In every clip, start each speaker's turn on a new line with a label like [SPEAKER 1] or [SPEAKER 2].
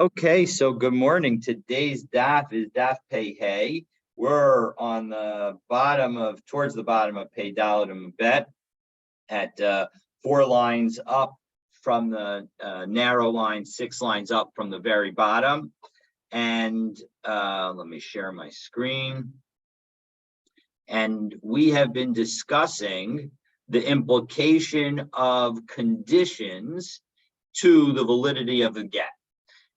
[SPEAKER 1] Okay, so good morning. Today's daf is daf Pei Hey. We're on towards the bottom of Pei Dalet and Bet at 4 lines up from the narrow line, 6 lines up from the very bottom. And let me share my screen. And we have been discussing the implication of conditions to the validity of the get.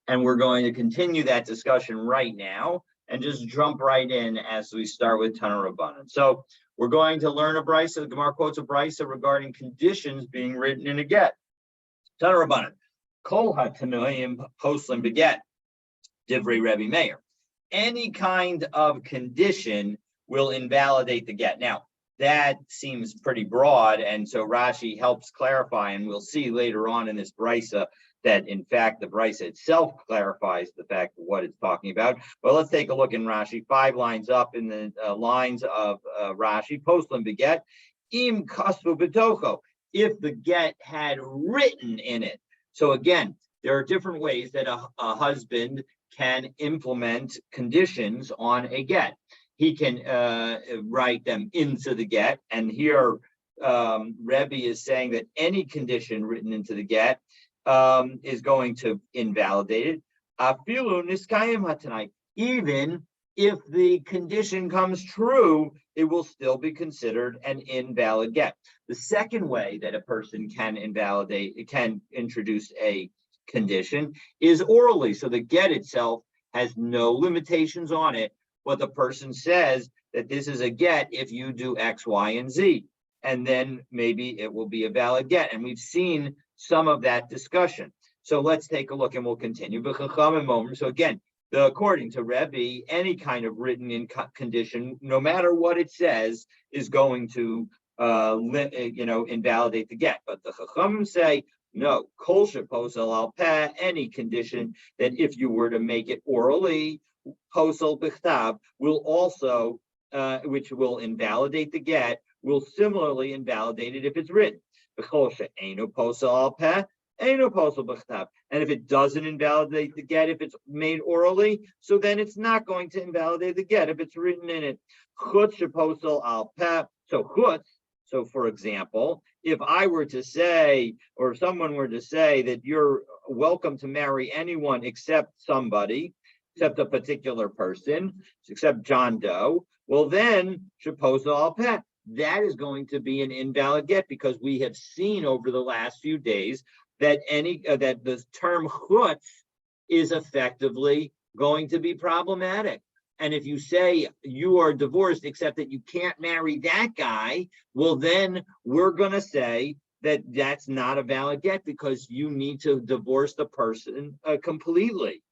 [SPEAKER 1] And we're going to continue that discussion right now and just jump right in as we start with Tana Rabbanan. So we're going to learn a brisa. The Gemara quotes a brisa regarding conditions being written in a get. Tana Rabbanan, Kol HaTanoim Poslim Beget, Divrei Rebbe Meir. Any kind of condition will invalidate the get. Now, that seems pretty broad, and so Rashi helps clarify, and we'll see later on in this brisa that in fact the brisa itself clarifies the fact of what it's talking about. But let's take a look in Rashi, 5 lines up in the lines of Rashi. Poslim beget im kasvu betocho, if the get had written in it. So again, there are different ways that a husband can implement conditions on a get. He can write them into the get, and here Rebbe is saying that any condition written into the get is going to invalidate it. Afilu niskayim hatanai. Even if the condition comes true, it will still be considered an invalid get. The second way that a person can introduce a condition is orally. So the get itself has no limitations on it, but the person says that this is a get if you do X, Y, and Z. And then maybe it will be a valid get. And we've seen some of that discussion. So let's take a look and we'll continue. So again, according to Rebbe, any kind of written in condition, no matter what it says, is going to invalidate the get. But the Chachamim say, no, kol sheposel al peh, any condition that if you were to make it orally, posel b'chtav, will also, which will invalidate the get, will similarly invalidate it if it's written. And if it doesn't invalidate the get if it's made orally, so then it's not going to invalidate the get if it's written in it. So for example, if I were to say, or if someone were to say that you're welcome to marry anyone except somebody, except a particular person, except John Doe, well then, sheposel al peh, that is going to be an invalid get, because we have seen over the last few days that that the term chutz is effectively going to be problematic. And if you say you are divorced except that you can't marry that guy, well then we're going to say that that's not a valid get because you need to divorce the person completely.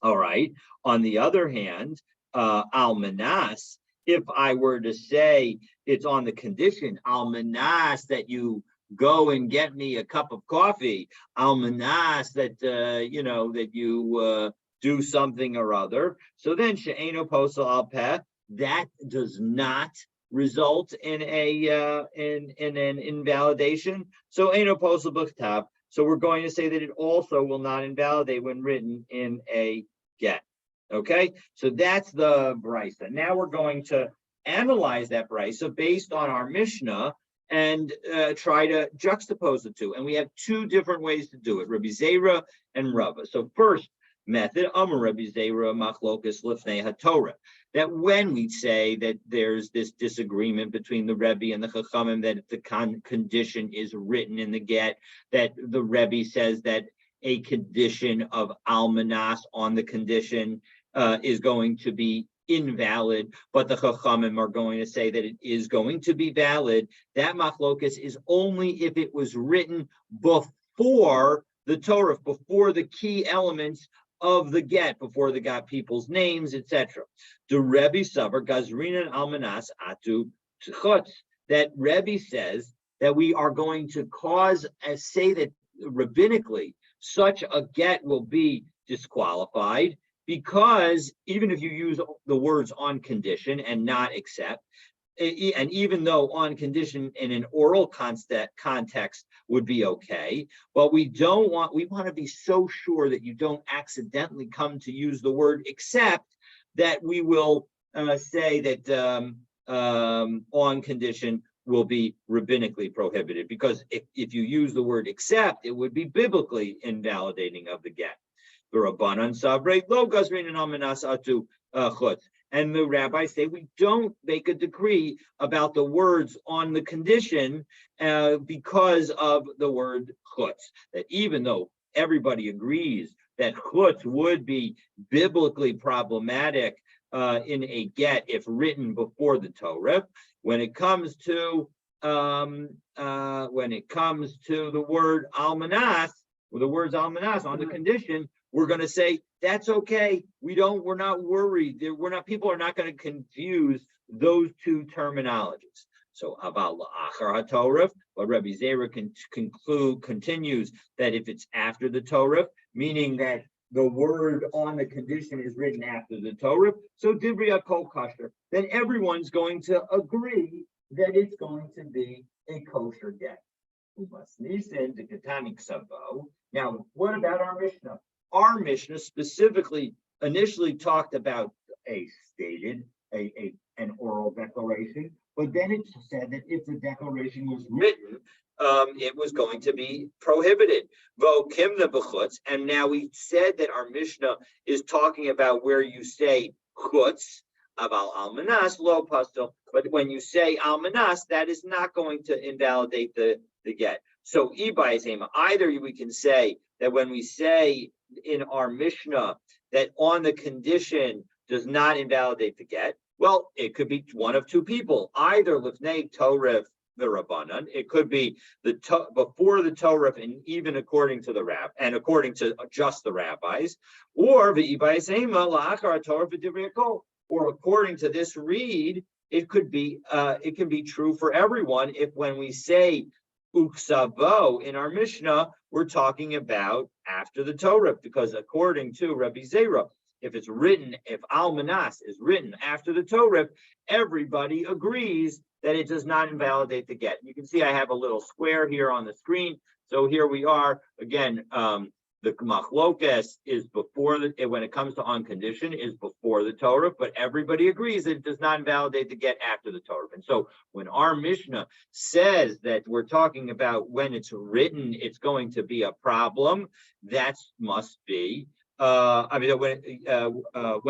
[SPEAKER 1] All right. On the other hand, almanas, if I were to say it's on the condition, almanas, that you go and get me a cup of coffee, almanas, that that you do something or other, so then she'eno posel al peh, that does not result in an invalidation. So eno posel b'chtav. So we're going to say that it also will not invalidate when written in a get. Okay, so that's the brisa. Now we're going to analyze that brisa based on our Mishnah and try to juxtapose the two. And we have 2 different ways to do it: Rabbi Zera and Rava. So first method, Amar Rabbi Zera machlokas lifnei haTorah, that when we say that there's this disagreement between the Rebbe and the Chachamim, that if the condition is written in the get, that the Rebbe says that a condition of almanas on the condition is going to be invalid, but the Chachamim are going to say that it is going to be valid. That machlokas is only if it was written before the Torah, before the key elements of the get, before they got people's names, etc. The Rebbe Savar Gazrina Almanas Atu Chutz, that Rebbe says that we are going to say that rabbinically such a get will be disqualified, because even if you use the words on condition and not except, and even though on condition in an oral context would be okay, but we want to be so sure that you don't accidentally come to use the word except, that we will say that on condition will be rabbinically prohibited, because if you use the word except, it would be biblically invalidating of the get. The Rabbanan Sabre lo gazrin and almanas atu chutz. And the rabbis say we don't make a decree about the words on the condition because of the word chutz. That even though everybody agrees that chutz would be biblically problematic in a get if written before the Torah, when it comes to the word almanas, or the words almanas on the condition, we're going to say that's okay. We're not worried. People are not going to confuse those two terminologies. So about la'achar haTorah, but Rabbi Zera continues that if it's after the Torah, meaning that the word on the condition is written after the Torah, so divrei kol kosher, then everyone's going to agree that it's going to be a kosher get. Now, what about our Mishnah? Our Mishnah specifically initially talked about an oral declaration, but then it said that if the declaration was written, it was going to be prohibited. And now we said that our Mishnah is talking about where you say chutz, aval almanas lo pastel, but when you say almanas, that is not going to invalidate the get. So either we can say that when we say in our Mishnah that on the condition does not invalidate the get, well, it could be one of two people, either lifnei Torah the Rabbanan, it could be before the Torah, and even according to the Rab, and according to just the rabbis, or or according to this read, it can be true for everyone if when we say uksavo in our Mishnah, we're talking about after the Torah, because according to Rabbi Zera, if almanas is written after the Torah, everybody agrees that it does not invalidate the get. You can see I have a little square here on the screen. So here we are again. The machlokes is when it comes to on condition is before the Torah, but everybody agrees that it does not invalidate the get after the Torah. And so when our Mishnah says that we're talking about when it's written, it's going to be a problem, that must be, when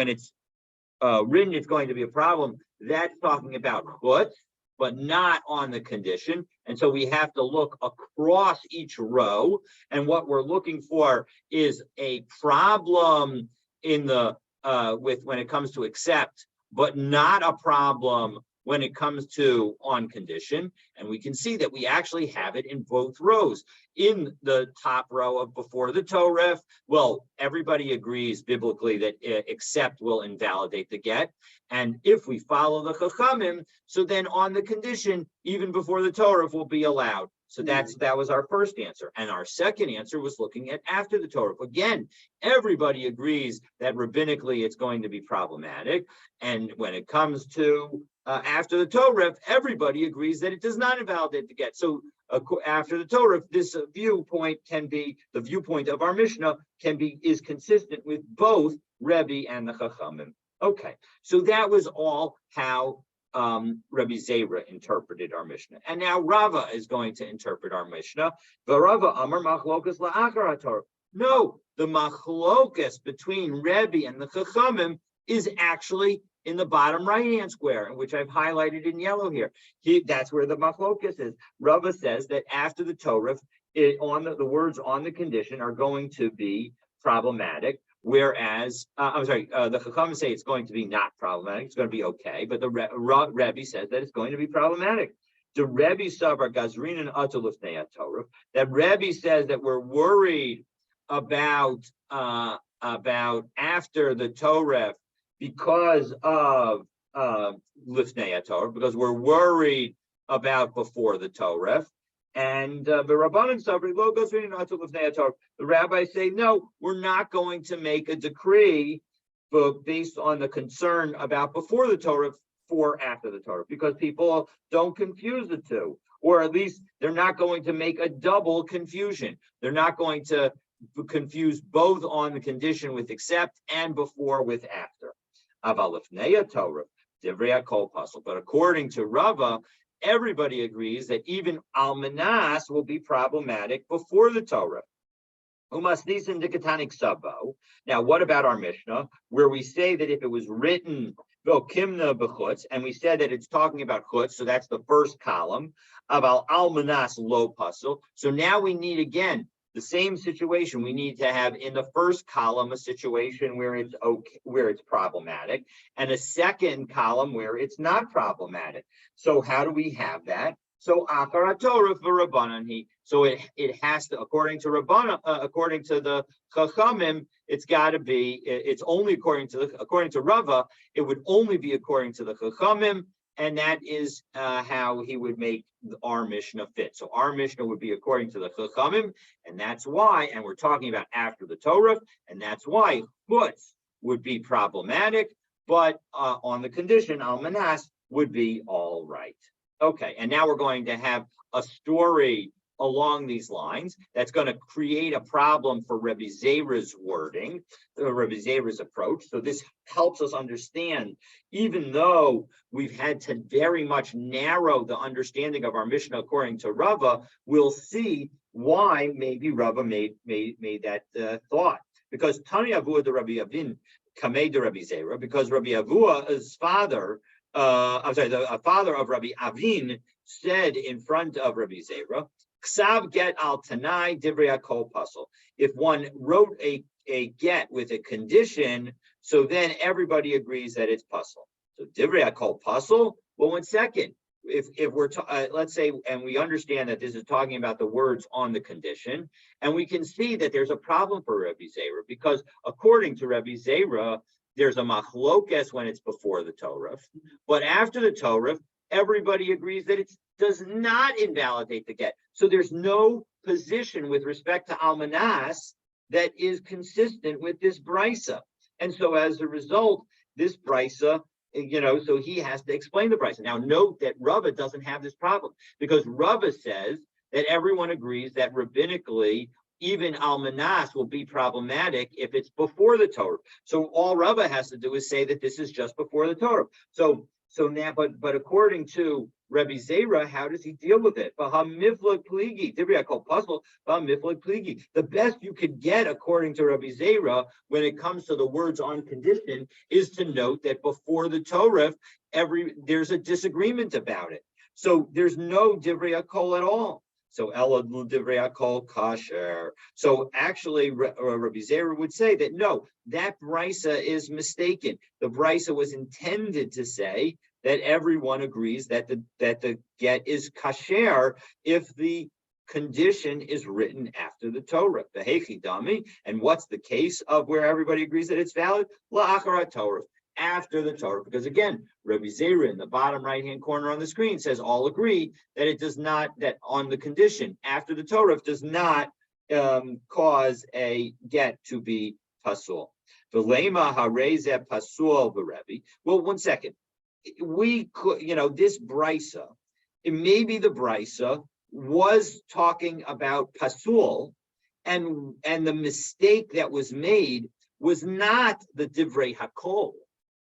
[SPEAKER 1] it's written, it's going to be a problem. That's talking about chutz, but not on the condition. And so we have to look across each row. And what we're looking for is a problem in the when it comes to accept, but not a problem when it comes to on condition. And we can see that we actually have it in both rows. In the top row of before the Torah, well, everybody agrees biblically that accept will invalidate the get. And if we follow the Chachamim, so then on the condition, even before the Torah will be allowed. So that was our first answer. And our second answer was looking at after the Torah. Again, everybody agrees that rabbinically it's going to be problematic. And when it comes to after the Torah, everybody agrees that it does not invalidate the get. So after the Torah, this viewpoint can be, the viewpoint of our Mishnah is consistent with both Rebbe and the Chachamim. Okay, so that was all how Rabbi Zera interpreted our Mishnah. And now Rava is going to interpret our Mishnah. Rava Amar machlokas la'achar haTorah. No, the machlokas between Rebbe and the Chachamim is actually in the bottom right-hand square, which I've highlighted in yellow here. That's where the machlokas is. Rava says that after the Torah, the words on the condition are going to be problematic. Whereas, the Chachamim say it's going to be not problematic, it's going to be okay, but the Rebbe says that it's going to be problematic. The Rebbe Savar Gazrin and Atulufnei Torah, that Rebbe says that we're worried about after the Torah because of Lifnei Torah, because we're worried about before the Torah. And the Rabbanan Sabri lo gazrin atul lifnei Torah. The rabbis say, no, we're not going to make a decree based on the concern about before the Torah before, after the Torah, because people don't confuse the two, or at least they're not going to make a double confusion. They're not going to confuse both on the condition with except and before with after. Aval lifnei Torah, divrei hakol pasul. But according to Rava, everybody agrees that even almanas will be problematic before the Torah. Now, what about our Mishnah, where we say that if it was written kimna b'chutz, and we said that it's talking about chutz, so that's the first column of almanas lo pasul. So now we need again the same situation. We need to have in the first column a situation where it's okay, where it's problematic, and a second column where it's not problematic. So how do we have that? So akar Torah for Rabbanan. So it has to, according to Rabbanan, according to the Chachamim, it's got to be. It's only according to Rava. It would only be according to the Chachamim, and that is how he would make our Mishnah fit. So our Mishnah would be according to the Chachamim, and that's why. And we're talking about after the Torah, and that's why chutz would be problematic, but on the condition almanas would be all right. Okay, and now we're going to have a story along these lines that's going to create a problem for Rebbe Zera's wording, Rebbe Zera's approach. So this helps us understand, even though we've had to very much narrow the understanding of our Mishnah according to Rava, we'll see why maybe Rava made that thought. Because Tani Avua de Rabbi Avin Kamei de Rabbi Zera, because Rabbi Avua's father, the father of Rabbi Avin, said in front of Rabbi Zera, Ksav get al tanai divrei hakol pasul. If one wrote a get with a condition, so then everybody agrees that it's pasul. So divrei hakol pasul. Well, 1 second. If we're let's say, and we understand that this is talking about the words on the condition, and we can see that there's a problem for Rabbi Zera, because according to Rabbi Zera, there's a machlokes when it's before the Torah, but after the Torah, everybody agrees that it does not invalidate the get. So there's no position with respect to almanas that is consistent with this brisa. And so as a result, this brisa, so he has to explain the brisa. Now note that Rava doesn't have this problem, because Rava says that everyone agrees that rabbinically, even almanas will be problematic if it's before the Torah. So all Rava has to do is say that this is just before the Torah. So now, but according to Rabbi Zera, how does he deal with it? The best you could get, according to Rabbi Zera, when it comes to the words on condition, is to note that before the Torah, there's a disagreement about it. So there's no divrei hakol at all. So elad divrei hakol kasher. So actually, Rabbi Zera would say that no, that brisa is mistaken. The brisa was intended to say that everyone agrees that the get is kasher if the condition is written after the Torah. The heichi dami, and what's the case of where everybody agrees that it's valid? La'achar Torah, after the Torah, because again, Rabbi Zera in the bottom right-hand corner on the screen says all agree that it does not, that on the condition after the Torah does not cause a get to be pasul. V'lema harezeh pasul v'Rebbe. Well, 1 second. We could, this brisa, maybe the brisa was talking about pasul, and the mistake that was made was not the divrei hakol,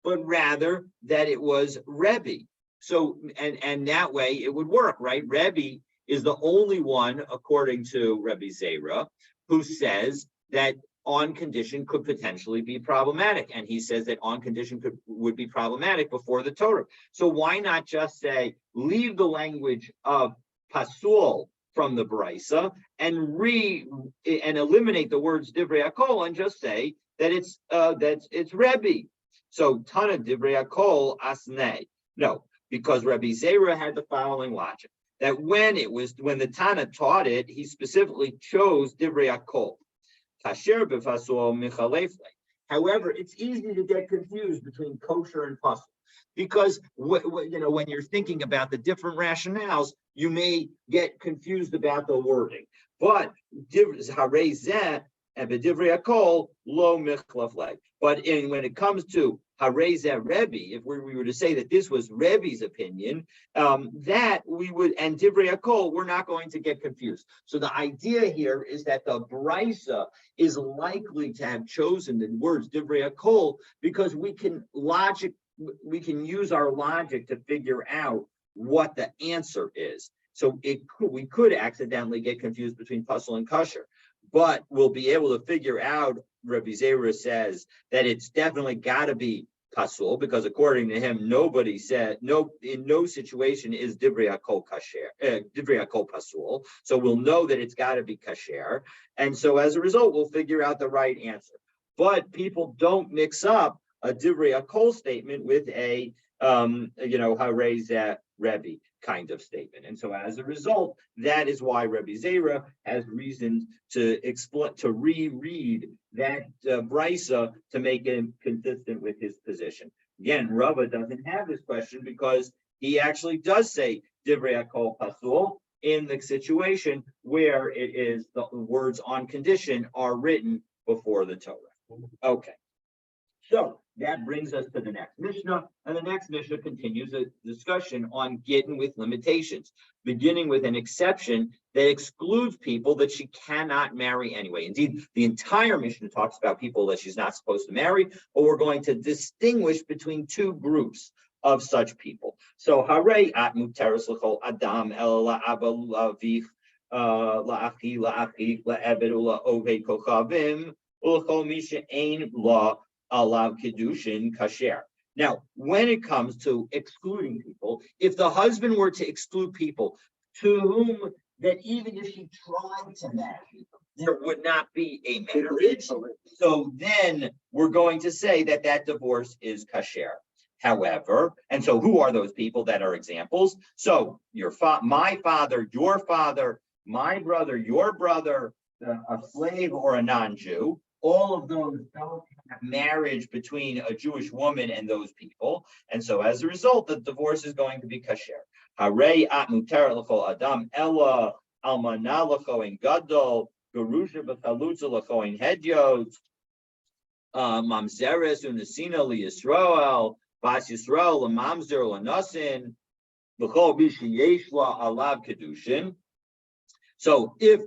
[SPEAKER 1] but rather that it was Rebbe. So, and that way it would work, right? Rebbe is the only one, according to Rabbi Zera, who says that on condition could potentially be problematic. And he says that on condition would be problematic before the Torah. So why not just say, leave the language of pasul from the brisa and eliminate the words divrei hakol and just say that it's Rebbe. So Tana divrei hakol asnei. No, because Rabbi Zera had the following logic, that when the Tana taught it, he specifically chose divrei hakol. However, it's easy to get confused between kosher and pasul, because when you're thinking about the different rationales, you may get confused about the wording. But when it comes to Hareza Rebbe, if we were to say that this was Rebbe's opinion, that we would, and Divrei Hakol, we're not going to get confused. So the idea here is that the Brisa is likely to have chosen the words Divrei Hakol because we can use our logic to figure out what the answer is. So we could accidentally get confused between pasul and kosher, but we'll be able to figure out. Rabbi Zera says that it's definitely got to be pasul because according to him, nobody said in no situation is divrei hakol kasher, divrei hakol pasul. So we'll know that it's got to be kasher, and so as a result, we'll figure out the right answer. But people don't mix up a divrei hakol statement with a hareza Rebbe kind of statement. And so as a result, that is why Rabbi Zera has reason to reread that brisa to make it consistent with his position. Again, Rava doesn't have this question because he actually does say divrei hakol pasul in the situation where it is the words on condition are written before the Torah. Okay. So that brings us to the next Mishnah, and the next Mishnah continues a discussion on Gittin with limitations, beginning with an exception that excludes people that she cannot marry anyway. Indeed, the entire Mishnah talks about people that she's not supposed to marry, but we're going to distinguish between two groups of such people. So, Harei at muteres l'chol adam el la'aba la'avich la'achi la'achich la'eved ula'oved kochavim ul'chol misha ein la alav kedushin kasher. Now, when it comes to excluding people, if the husband were to exclude people to whom that even if she tried to marry, there would not be a marriage, so then we're going to say that that divorce is kasher. However, and so who are those people that are examples? So my father, your father, my brother, your brother, a slave or a non-Jew. All of those don't have marriage between a Jewish woman and those people. And so as a result, the divorce is going to be kasher. Harei at muter l'chol adam ella almana l'choin gadol gerusha b'chalutza l'choin hedyot mamzeres unesina liyisrael bas Yisrael l'mamzer l'nasin l'chol b'sheyesh la alav kedushin. So if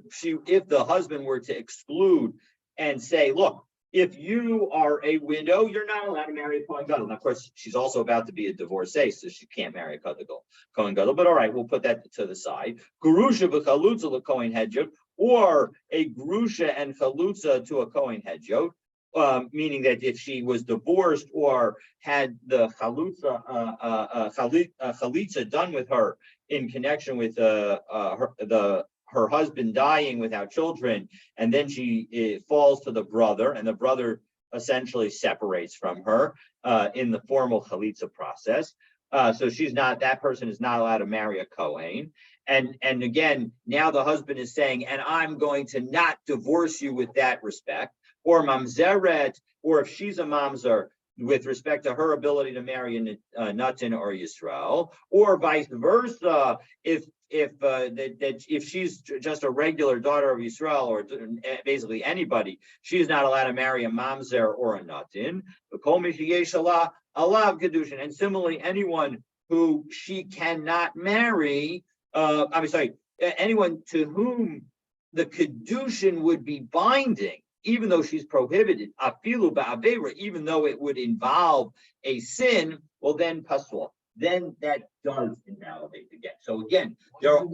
[SPEAKER 1] the husband were to exclude and say, look, if you are a widow, you're not allowed to marry a Kohen Gadol. And of course, she's also about to be a divorcee, so she can't marry a Kohen Gadol. But all right, we'll put that to the side. Gerusha v'chalutza l'Kohen Hedyot, or a Gerusha and Chalutza to a Kohen Hedyot, meaning that if she was divorced or had the Chalitza done with her in connection with her husband dying without children, and then she falls to the brother, and the brother essentially separates from her in the formal chalitza process. So that person is not allowed to marry a Kohen. And again, now the husband is saying, and I'm going to not divorce you with that respect, or mamzeret, or if she's a mamzer, with respect to her ability to marry a Natan or Yisrael, or vice versa, if she's just a regular daughter of Yisrael or basically anybody, she's not allowed to marry a mamzer or a Natan. And similarly, anyone who she cannot marry, anyone to whom the kedushin would be binding, even though she's prohibited, afilu ba'avera, even though it would involve a sin, well then pasul. Then that does invalidate the get. So again, there are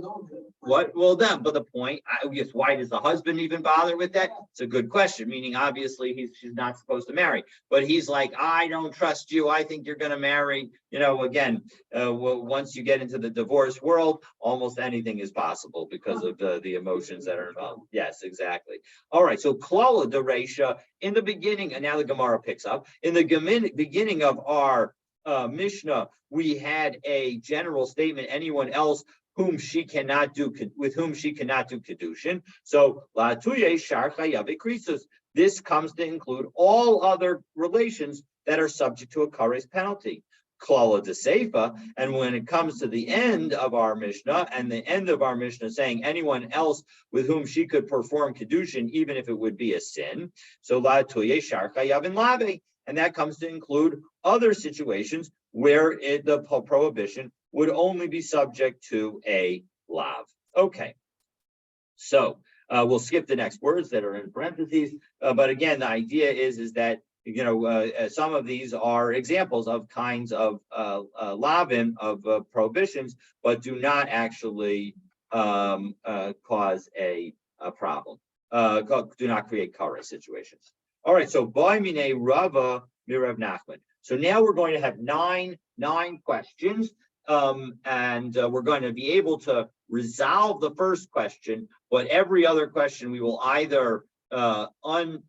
[SPEAKER 1] but the point, yes, why does the husband even bother with that? It's a good question, meaning obviously she's not supposed to marry, but he's like, I don't trust you, I think you're going to marry, again, once you get into the divorce world, almost anything is possible because of the emotions that are involved. Yes, exactly. All right, so klala dereisha, in the beginning, and now the Gemara picks up, in the beginning of our Mishnah, we had a general statement, anyone else with whom she cannot do kedushin. So this comes to include all other relations that are subject to a kares penalty. Klala de seifa, and when it comes to the end of our Mishnah, and the end of our Mishnah saying anyone else with whom she could perform kedushin, even if it would be a sin. So la tuye shar chayavin lave. and that comes to include other situations where the prohibition would only be subject to a lav. Okay, so we'll skip the next words that are in parentheses, but again, the idea is that some of these are examples of kinds of lavim of prohibitions, but do not actually cause a problem. Do not create kara situations. All right, so boy mine Rava mirav Nachman. So now we're going to have nine questions, and we're going to be able to resolve the first question, but every other question we will either upslug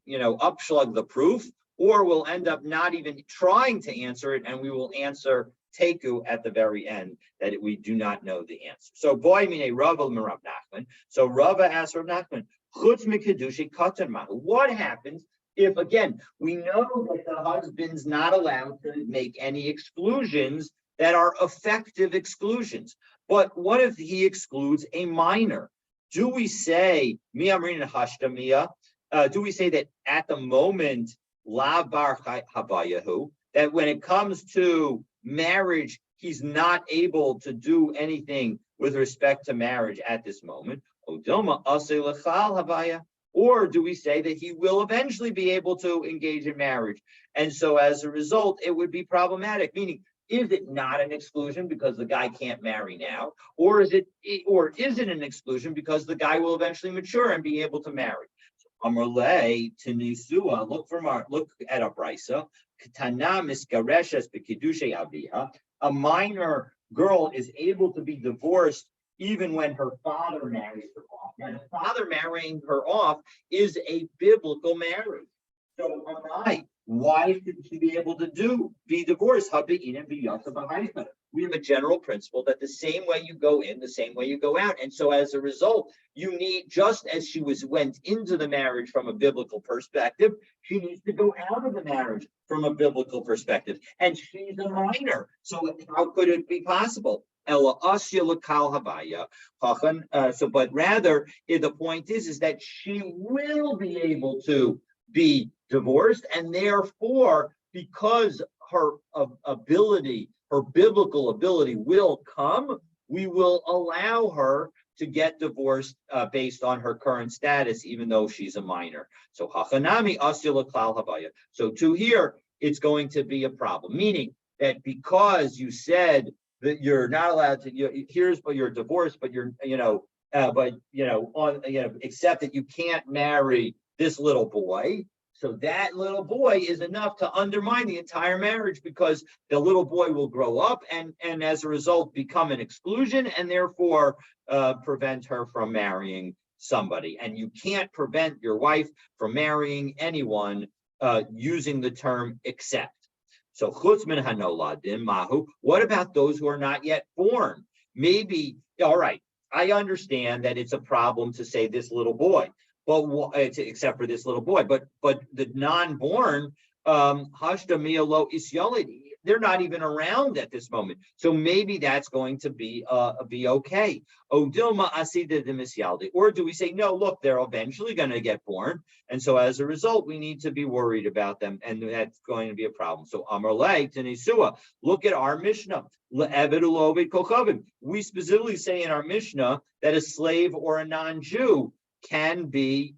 [SPEAKER 1] the proof, or we'll end up not even trying to answer it, and we will answer teku at the very end, that we do not know the answer. So boy mine Rava mirav Nachman. So Rava asked Rav Nachman, chutz mikedushi katan mahu. What happens if, again, we know that the husband's not allowed to make any exclusions that are effective exclusions, but what if he excludes a minor? Do we say miyamrin hashtamiya? Do we say that at the moment la bar habayahu, that when it comes to marriage, he's not able to do anything with respect to marriage at this moment? Odilma asay lechal habaya. Or do we say that he will eventually be able to engage in marriage? And so as a result, it would be problematic, meaning, is it not an exclusion because the guy can't marry now? Or is it an exclusion because the guy will eventually mature and be able to marry? Amarle to Nisua, look at a brisa. Ketana miskareshes b'kiddushay aviha. A minor girl is able to be divorced even when her father marries her off. Now, the father marrying her off is a biblical marriage. So, why should she be able to be divorced? We have a general principle that the same way you go in, the same way you go out. And so as a result, you need, just as she went into the marriage from a biblical perspective, she needs to go out of the marriage from a biblical perspective. And she's a minor. So how could it be possible? But rather, the point is that she will be able to be divorced, and therefore, because her ability, her biblical ability will come, we will allow her to get divorced based on her current status, even though she's a minor. So hachanami asila klal habaya. So to here, it's going to be a problem, meaning that because you said that you're not allowed to, you're divorced, but except that you can't marry this little boy. So that little boy is enough to undermine the entire marriage, because the little boy will grow up and as a result become an exclusion, and therefore prevent her from marrying somebody. And you can't prevent your wife from marrying anyone using the term except. So chutz min hanoladim mahu. What about those who are not yet born? Maybe, all right, I understand that it's a problem to say this little boy, but except for this little boy, but the non-born, hashda miyalo isyalid, they're not even around at this moment. So maybe that's going to be okay. Odilma asida de misyaldi. Or do we say, no, look, they're eventually going to get born, and so as a result, we need to be worried about them, and that's going to be a problem. So Amarle to Nisua, look at our Mishnah. We specifically say in our Mishnah that a slave or a non-Jew can be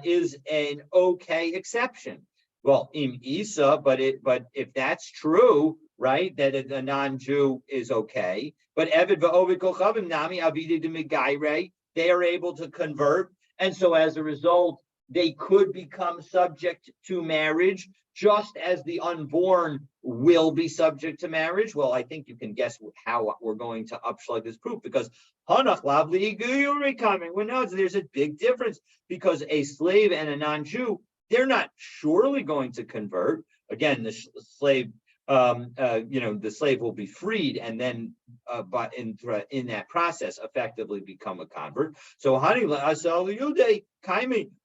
[SPEAKER 1] is an okay exception. Well, im Isa, but if that's true, right, that a non-Jew is okay, but Evid va'ovid kochavim nami avidi de, they are able to convert, and so as a result, they could become subject to marriage, just as the unborn will be subject to marriage. Well, I think you can guess how we're going to upslug this proof, because Hanach lavli iguyuri coming. Well, no, there's a big difference, because a slave and a non-Jew, they're not surely going to convert. Again, the slave, the slave will be freed, and then, but in that process, effectively become a convert. So,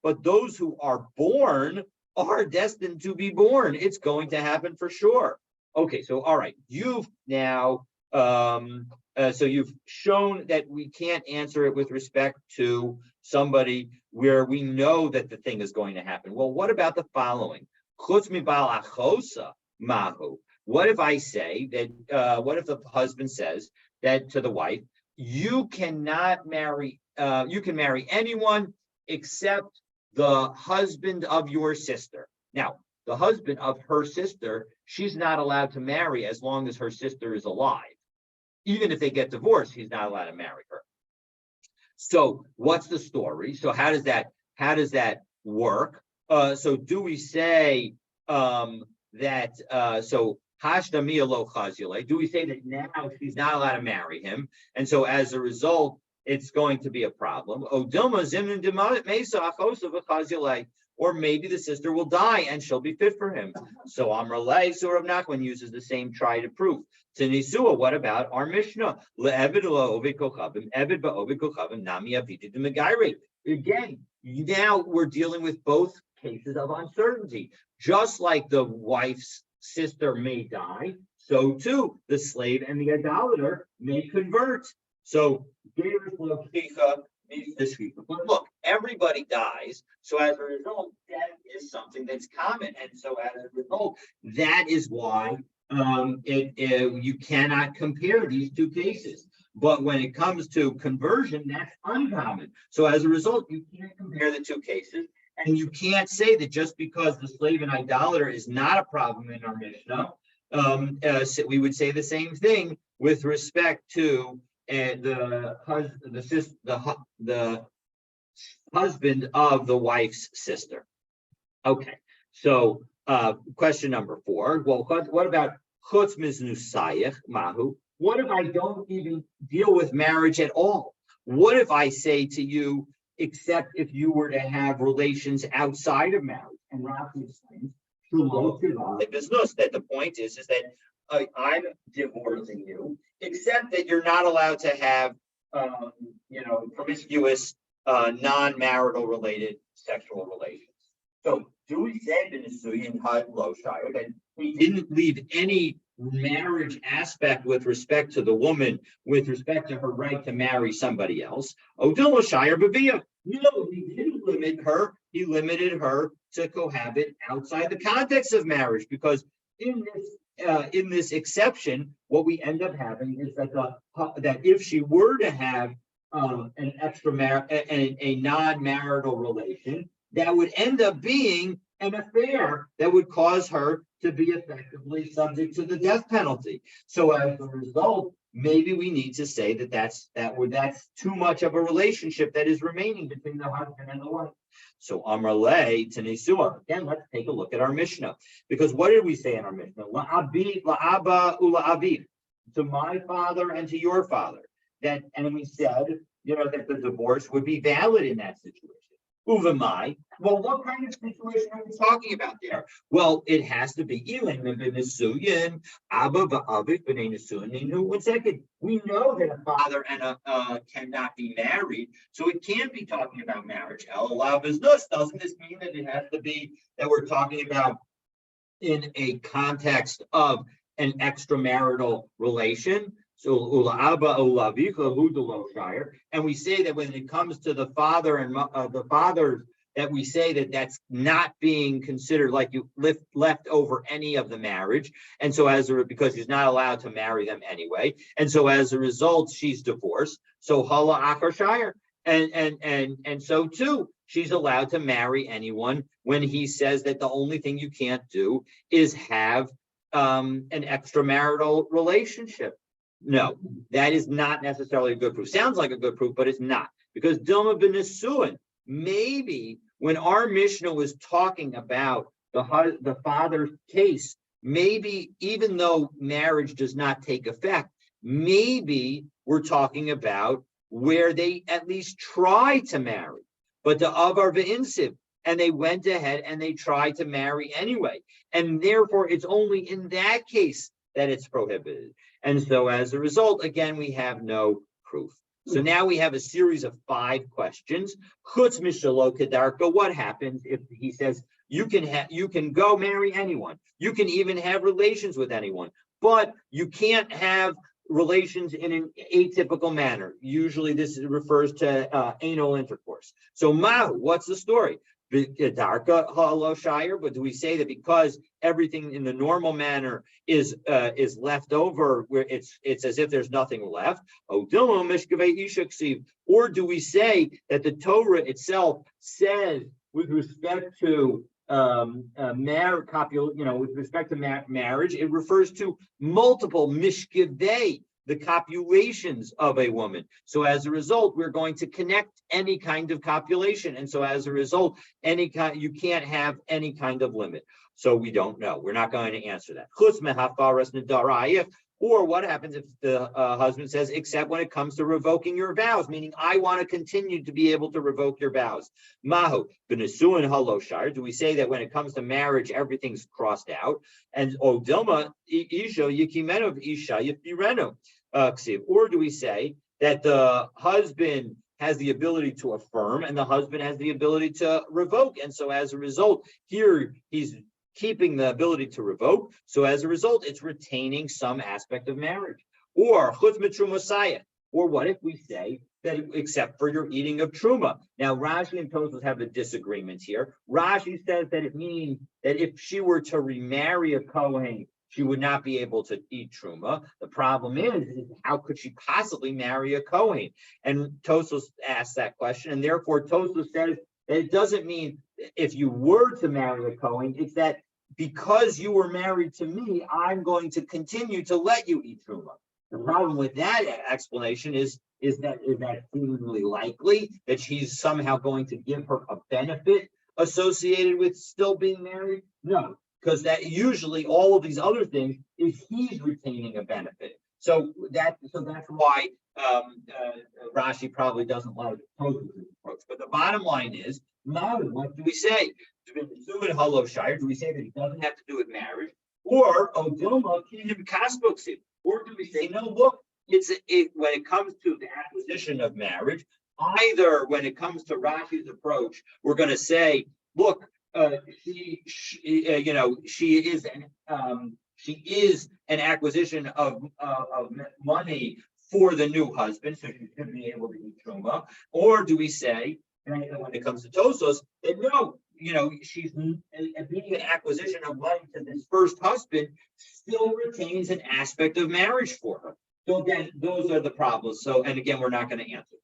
[SPEAKER 1] but those who are born are destined to be born. It's going to happen for sure. Okay, so all right, you've now, so you've shown that we can't answer it with respect to somebody where we know that the thing is going to happen. Well, what about the following? Chutz mibal achosa mahu. What if I say that? What if the husband says that to the wife, you cannot marry, you can marry anyone except the husband of your sister. Now, the husband of her sister, she's not allowed to marry as long as her sister is alive. Even if they get divorced, he's not allowed to marry her. So what's the story? So how does that work? So do we say that so Hashdamiya lo chazile? Do we say that now she's not allowed to marry him, and so as a result, it's going to be a problem? Or maybe the sister will die and she'll be fit for him. So Amralei, so Rav Nachman uses the same try to prove. To Nisua, what about our Mishnah? Again, now we're dealing with both cases of uncertainty. Just like the wife's sister may die, so too the slave and the idolater may convert. So but look, everybody dies. So as a result, death is something that's common. And so as a result, that is why you cannot compare these two cases. But when it comes to conversion, that's uncommon. So as a result, you can't compare the two cases. And you can't say that just because the slave and idolater is not a problem in our Mishnah, we would say the same thing with respect to the husband of the wife's sister. Okay, so question number 4. Well, what about chutz miznusayich mahu? What if I don't even deal with marriage at all? What if I say to you, except if you were to have relations outside of marriage? And Rashi explains that the point is that I'm divorcing you, except that you're not allowed to have, promiscuous, non-marital related sexual relations. So, do we say that we didn't leave any marriage aspect with respect to the woman, with respect to her right to marry somebody else? No, he didn't limit her. He limited her to cohabit outside the context of marriage, because in this exception, what we end up having is that if she were to have a non-marital relation, that would end up being an affair that would cause her to be effectively subject to the death penalty. So as a result, maybe we need to say that's too much of a relationship that is remaining between the husband and the wife. So Amrale to Nesua. Again, let's take a look at our Mishnah. Because what did we say in our Mishnah? La'aba ula'aviv. To my father and to your father. And we said, that the divorce would be valid in that situation. Uvamai. Well, what kind of situation are we talking about there? Well, it has to be Elim b'nesuyin, Abba v'avik b'nei nesuyin. 1 second. We know that a father and a cannot be married, so it can't be talking about marriage. El business. Doesn't this mean that it has to be that we're talking about in a context of an extramarital relation? So and we say that when it comes to the father and the fathers, that we say that that's not being considered like you left over any of the marriage, and so because she's not allowed to marry them anyway, and so as a result she's divorced. So hala achar shire, and so too she's allowed to marry anyone when he says that the only thing you can't do is have an extramarital relationship. No, that is not necessarily a good proof. Sounds like a good proof, but it's not. Because Dilma b'nesuin, maybe when our Mishnah was talking about the father's case, maybe even though marriage does not take effect, maybe we're talking about where they at least try to marry. But the avar v'insiv, and they went ahead and they tried to marry anyway. And therefore, it's only in that case that it's prohibited. And so as a result, again, we have no proof. So now we have a series of 5 questions. Chutz mishalo kedarka, what happens if he says you can go marry anyone, you can even have relations with anyone, but you can't have relations in an atypical manner. Usually this refers to anal intercourse. So Mahu, what's the story? Darka halo shire, but do we say that because everything in the normal manner is left over, where it's as if there's nothing left? Or do we say that the Torah itself says with respect to with respect to marriage, it refers to multiple mishkivei, the copulations of a woman. So as a result, we're going to connect any kind of copulation. And so as a result, you can't have any kind of limit. So we don't know. We're not going to answer that. Or what happens if the husband says, except when it comes to revoking your vows, meaning I want to continue to be able to revoke your vows. Mahu, b'nesuin haloshar. Do we say that when it comes to marriage, everything's crossed out? And Odilma, isha yikimenov isha yifirenu. Or do we say that the husband has the ability to affirm and the husband has the ability to revoke? And so as a result, here he's keeping the ability to revoke. So as a result, it's retaining some aspect of marriage. Or chutz mitrumosaya. Or what if we say that except for your eating of truma? Now Rashi and Tosfos have a disagreement here. Rashi says that it means that if she were to remarry a Kohen, she would not be able to eat truma. The problem is how could she possibly marry a Kohen? And Tosfos asks that question, and therefore Tosfos says that it doesn't mean if you were to marry a Kohen, it's that because you were married to me, I'm going to continue to let you eat truma. The problem with that explanation is that seemingly likely that she's somehow going to give her a benefit associated with still being married? No, because that usually all of these other things is he's retaining a benefit. So that's why Rashi probably doesn't like Tosfos' approach. But the bottom line is, what do we say? Do we say that it doesn't have to do with marriage? Or or do we say no? Look, when it comes to the acquisition of marriage, either when it comes to Rashi's approach, we're going to say, look, she is an acquisition of money for the new husband, so she should be able to eat truma. Or do we say, when it comes to Tosfos, that no, she's being an acquisition of money to this first husband still retains an aspect of marriage for her. So again, those are the problems. So, and again, we're not going to answer.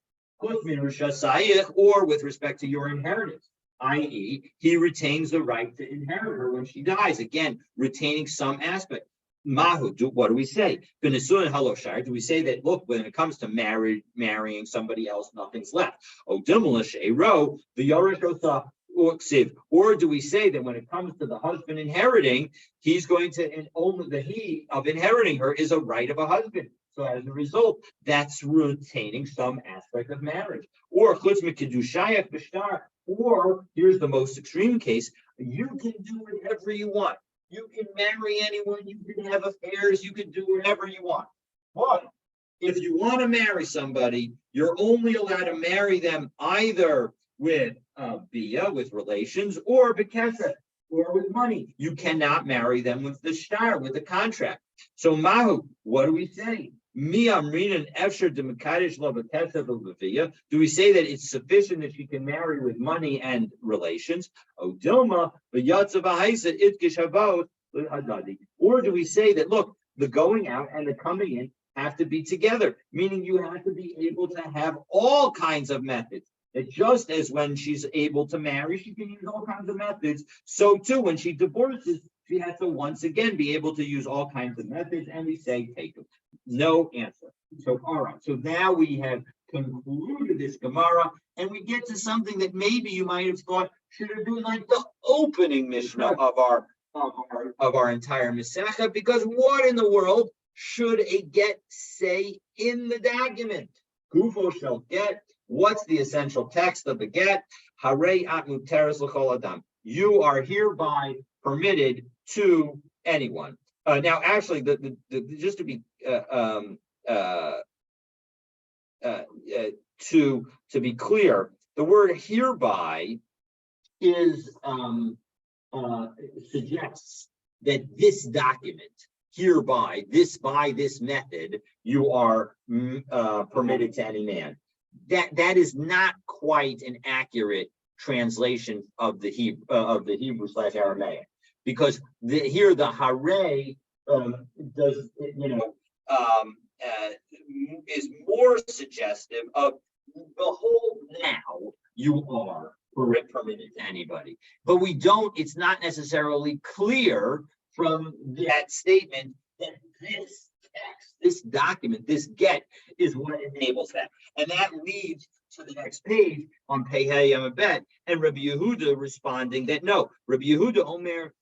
[SPEAKER 1] Or with respect to your inheritance, i.e., he retains the right to inherit her when she dies. Again, retaining some aspect. What do we say? Do we say that, look, when it comes to marrying somebody else, nothing's left? Or do we say that when it comes to the husband inheriting, he's going to, and only the he of inheriting her is a right of a husband. So as a result, that's retaining some aspect of marriage. Or here's the most extreme case: you can do whatever you want. You can marry anyone, you can have affairs, you can do whatever you want. But if you want to marry somebody, you're only allowed to marry them either with bia, with relations, or bekesef, or with money. You cannot marry them with the shtar, with the contract. So Mahu, what do we say? Do we say that it's sufficient that she can marry with money and relations? Or do we say that, look, the going out and the coming in have to be together, meaning you have to be able to have all kinds of methods. That just as when she's able to marry, she can use all kinds of methods, so too when she divorces, she has to once again be able to use all kinds of methods, and we say take them. No answer. So, all right. So now we have concluded this Gemara, and we get to something that maybe you might have thought should have been like the opening Mishnah of our entire Masechah, because what in the world should a get say in the document? Gufo shall get. What's the essential text of the get? Harei at muteres l'chol adam. You are hereby permitted to anyone. Now, actually, just to be to be clear, the word hereby is suggests that this document hereby, by this method, you are permitted to any man. That is not quite an accurate translation of the Hebrew / Aramaic, because here the hare does is more suggestive of behold now you are permitted to anybody, but we don't. It's not necessarily clear from that statement that this text, this document, this get is what enables that. And that leads to the next page on Pehei Yamabet, and Rabbi Yehuda responding that no, Rabbi Yehuda Omer,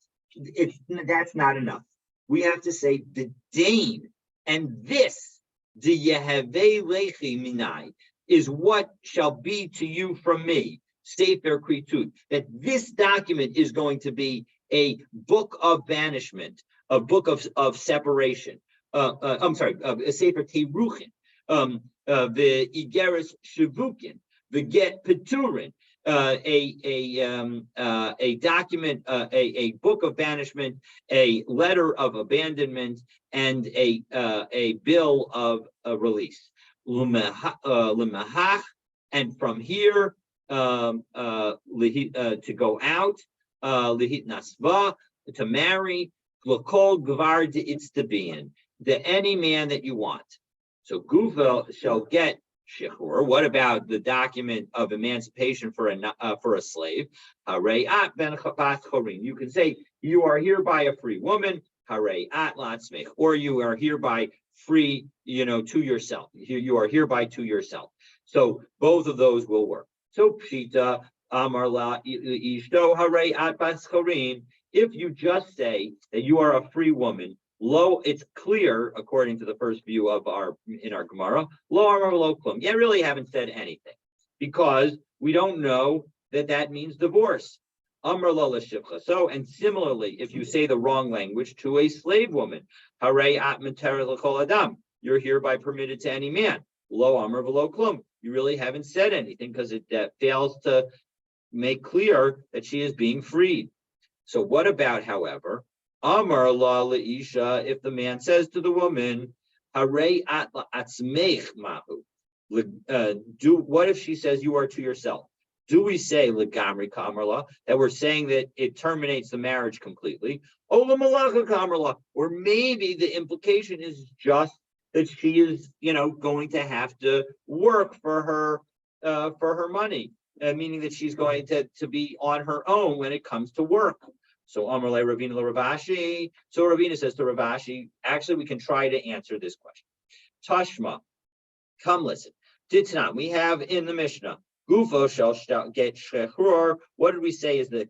[SPEAKER 1] that's not enough. We have to say the Dane, and this, the Yehevei Lechi Minai, is what shall be to you from me, Sefer Kritut, that this document is going to be a book of banishment, a book of separation. I'm sorry, a Sefer Teruchin, the Igeris Shavukin, the Get Peturin, a document, a book of banishment, a letter of abandonment, and a bill of release. L'mahach, and from here to go out, lihit nasva, to marry, l'kol gvar de'itztabian, to any man that you want. So Gufa shall get shechur. What about the document of emancipation for a slave? Harei ben chabat chorin. You can say you are hereby a free woman. Harei at latzmech, or you are hereby free, to yourself. You are hereby to yourself. So both of those will work. So pshita amar la ishto harei at bas chorin. If you just say that you are a free woman, it's clear, according to the first view of our Gemara, lo amar lo klum. You really haven't said anything, because we don't know that means divorce. Amar lo l'shivcha. So, and similarly, if you say the wrong language to a slave woman, harei at muteret l'kol adam, you're hereby permitted to any man. Lo amar v'lo klum. You really haven't said anything, because it fails to make clear that she is being freed. So what about, however, Amar la leisha, if the man says to the woman, Harei at atzmeich mahu, what if she says you are to yourself? Do we say legamri kamarla, that we're saying that it terminates the marriage completely? Ola malacha kamarla, or maybe the implication is just that she is, going to have to work for her money, meaning that she's going to be on her own when it comes to work. So Amarle Ravina Ravashi. So Ravina says to Ravashi, actually, we can try to answer this question. Tashma, come listen. Ditnan, we have in the Mishnah, Gufo shall get shechur. What did we say is the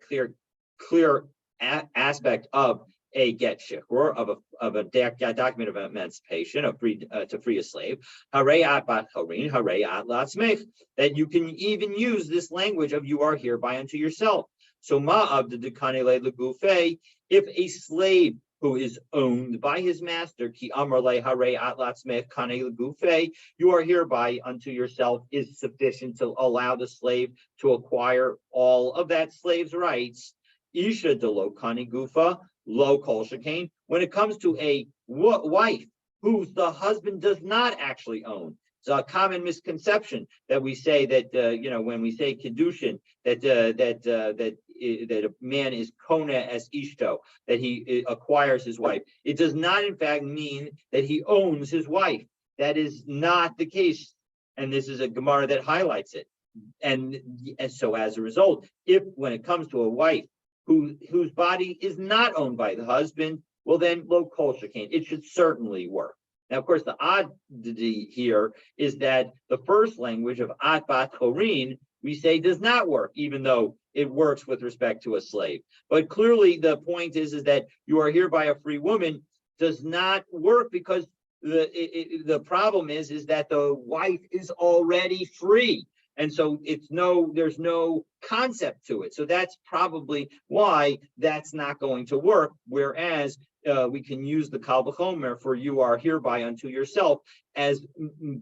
[SPEAKER 1] clear aspect of a get shechur, of a document of emancipation, to free a slave? Harei bat chorin, harei at latzmech. That you can even use this language of you are hereby unto yourself. So ma'av the dekanele legufe, if a slave who is owned by his master, ki amarle harei at latzmech kane legufe, you are hereby unto yourself, is sufficient to allow the slave to acquire all of that slave's rights. Isha de lo kane gufa lo kol shekain. When it comes to a wife whose the husband does not actually own. It's a common misconception that we say that when we say kiddushin, that a man is kona as ishto, that he acquires his wife. It does not, in fact, mean that he owns his wife. That is not the case, and this is a Gemara that highlights it. And so, as a result, if when it comes to a wife whose body is not owned by the husband, well, then lo kol shekain, it should certainly work. Now, of course, the oddity here is that the first language of at bat chorin, we say does not work, even though it works with respect to a slave. But clearly the point is that you are hereby a free woman does not work, because the problem is that the wife is already free. And so there's no concept to it. So that's probably why that's not going to work. Whereas we can use the Kal V'chomer for you are hereby unto yourself as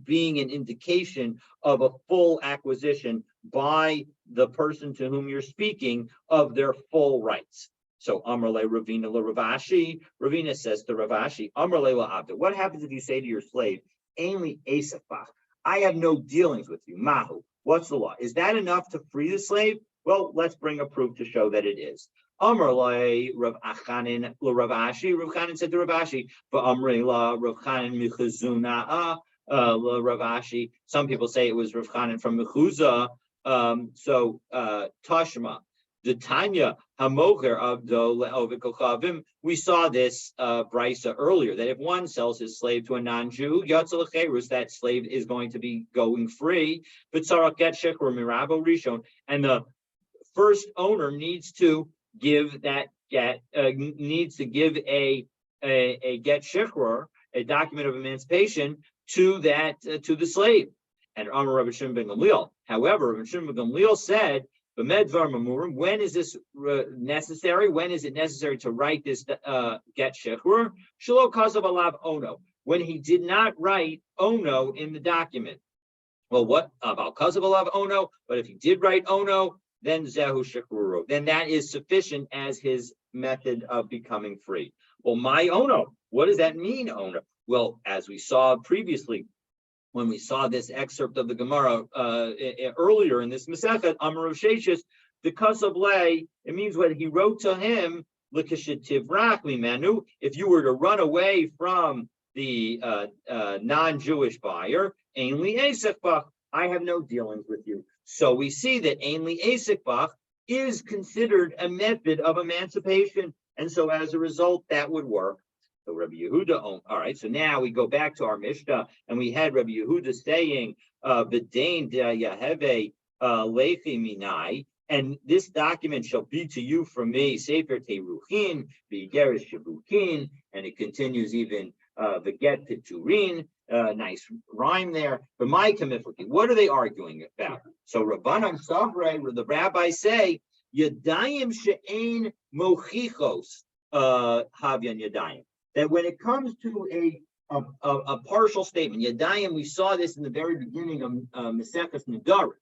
[SPEAKER 1] being an indication of a full acquisition by the person to whom you're speaking of their full rights. So Amrle Ravina la Ravashi, Ravina says to Ravashi, Amrle la Abda, what happens if you say to your slave, Ainli Esafach, I have no dealings with you, Mahu. What's the law? Is that enough to free the slave? Well, let's bring a proof to show that it is. Amr lay Rav Achanin Rav Ashi. Rav Chanin said to Rav Ashi, "For Amri la Rav Chanin michazuna Rav Ashi." Some people say it was Rav Chanin from Mechuza. Tashma. The Tanya Hamocher of the Leovikochavim, we saw this brisa earlier, that if one sells his slave to a non-Jew, Yatzal Cherus, that slave is going to be going free. But Sarach Get Shecher Mirabo Rishon, and the first owner needs to give that get, needs to give a get Shecher, a document of emancipation, to that to the slave. And Amar Rabbi Shimon ben Gamliel. However, Rabbi Shimon ben Gamliel said, when is this necessary? When is it necessary to write this get shechur? Shelo kasav alav ono. When he did not write ono in the document. Well, what about kasav alav ono? But if he did write ono, then zehu shechuru. Then that is sufficient as his method of becoming free. Well, my ono. What does that mean, ono? Well, as we saw previously, when we saw this excerpt of the Gemara earlier in this Masechet, Amar Rav Sheshes, the Kasav Lei, it means what he wrote to him, if you were to run away from the non-Jewish buyer, Ainli Esekbach, I have no dealings with you. So we see that Ainli Esekbach is considered a method of emancipation, and so as a result, that would work. So Rabbi Yehuda, all right, so now we go back to our Mishnah, and we had Rabbi Yehuda saying, V'dein yaheve lechi minai, and this document shall be to you from me, Sefer Teruchin, V'geresh Shabukin, and it continues even V'get Piturin, nice rhyme there. But my Kamifliki, what are they arguing about? So Rabbanan Savre, the rabbis say, Yadayim she'ein mochichos havyan yadayim. That when it comes to a partial statement, Yadayim, we saw this in the very beginning of Maseches Nedarim,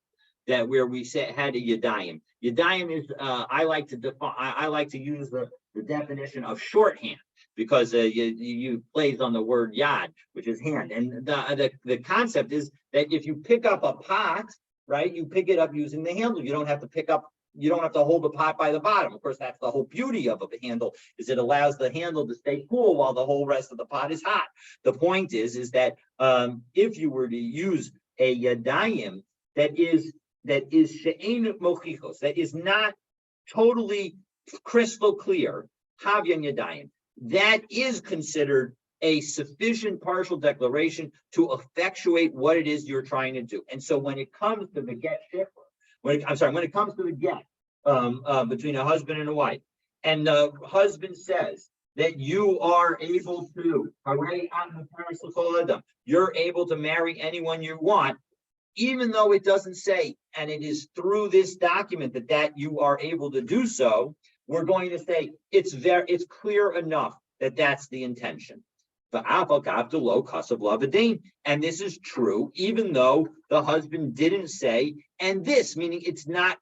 [SPEAKER 1] that where we had a Yadayim. Yadayim is I like to use the definition of shorthand, because you plays on the word yad, which is hand, and the concept is that if you pick up a pot, right, you pick it up using the handle. You don't have to hold the pot by the bottom. Of course, that's the whole beauty of a handle, is it allows the handle to stay cool while the whole rest of the pot is hot. The point is that if you were to use a yadayim that is she'ein mochichos, that is not totally crystal clear, havyan yadayim, that is considered a sufficient partial declaration to effectuate what it is you're trying to do. And so when it comes to the get shifra, when it comes to the get between a husband and a wife, and the husband says that you are able to, you're able to marry anyone you want, even though it doesn't say, and it is through this document that you are able to do so, we're going to say it's clear enough that that's the intention. And this is true, even though the husband didn't say, and this, meaning it's not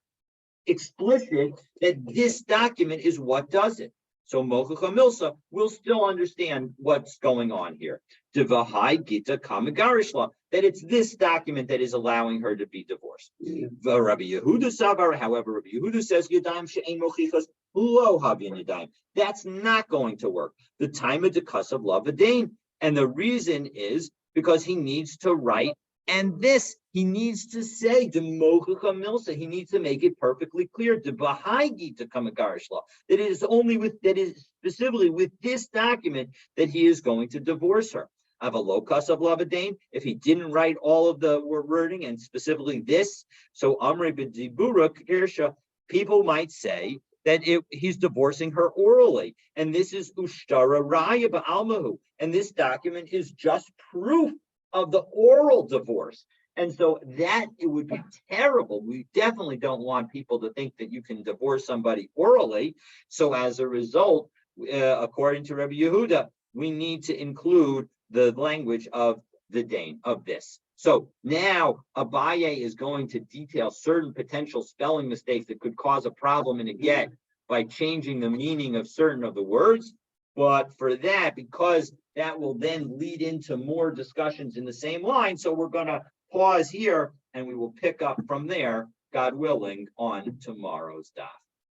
[SPEAKER 1] explicit that this document is what does it. So Mochacha Milsa will still understand what's going on here. Devahai Gita Kamagarishla, that it's this document that is allowing her to be divorced. Rabbi Yehuda Savar, however, Rabbi Yehuda says Yadayim she'ein mochichas lo havyan yadayim. That's not going to work. The time of the Kasav Lavadain, and the reason is because he needs to write, and this he needs to say the Mochacha Milsa. He needs to make it perfectly clear the Bahai Gita Kamagarishla, that it is only that is specifically with this document that he is going to divorce her. Avalo Kasav Lavadain, if he didn't write all of the wording and specifically this, so Amri B'Dibura Kirsha, people might say that he's divorcing her orally, and this is Ushtara Raya Ba'almahu, and this document is just proof of the oral divorce. And so that it would be terrible. We definitely don't want people to think that you can divorce somebody orally. So as a result, according to Rabbi Yehuda, we need to include the language of the Dane of this. So now Abaye is going to detail certain potential spelling mistakes that could cause a problem in a get by changing the meaning of certain of the words. But for that, because that will then lead into more discussions in the same line, so we're going to pause here and we will pick up from there. God willing, on tomorrow's daf.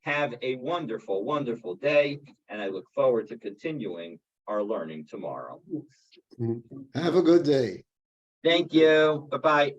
[SPEAKER 1] Have a wonderful, wonderful day, and I look forward to continuing our learning tomorrow.
[SPEAKER 2] Have a good day.
[SPEAKER 1] Thank you. Bye-bye.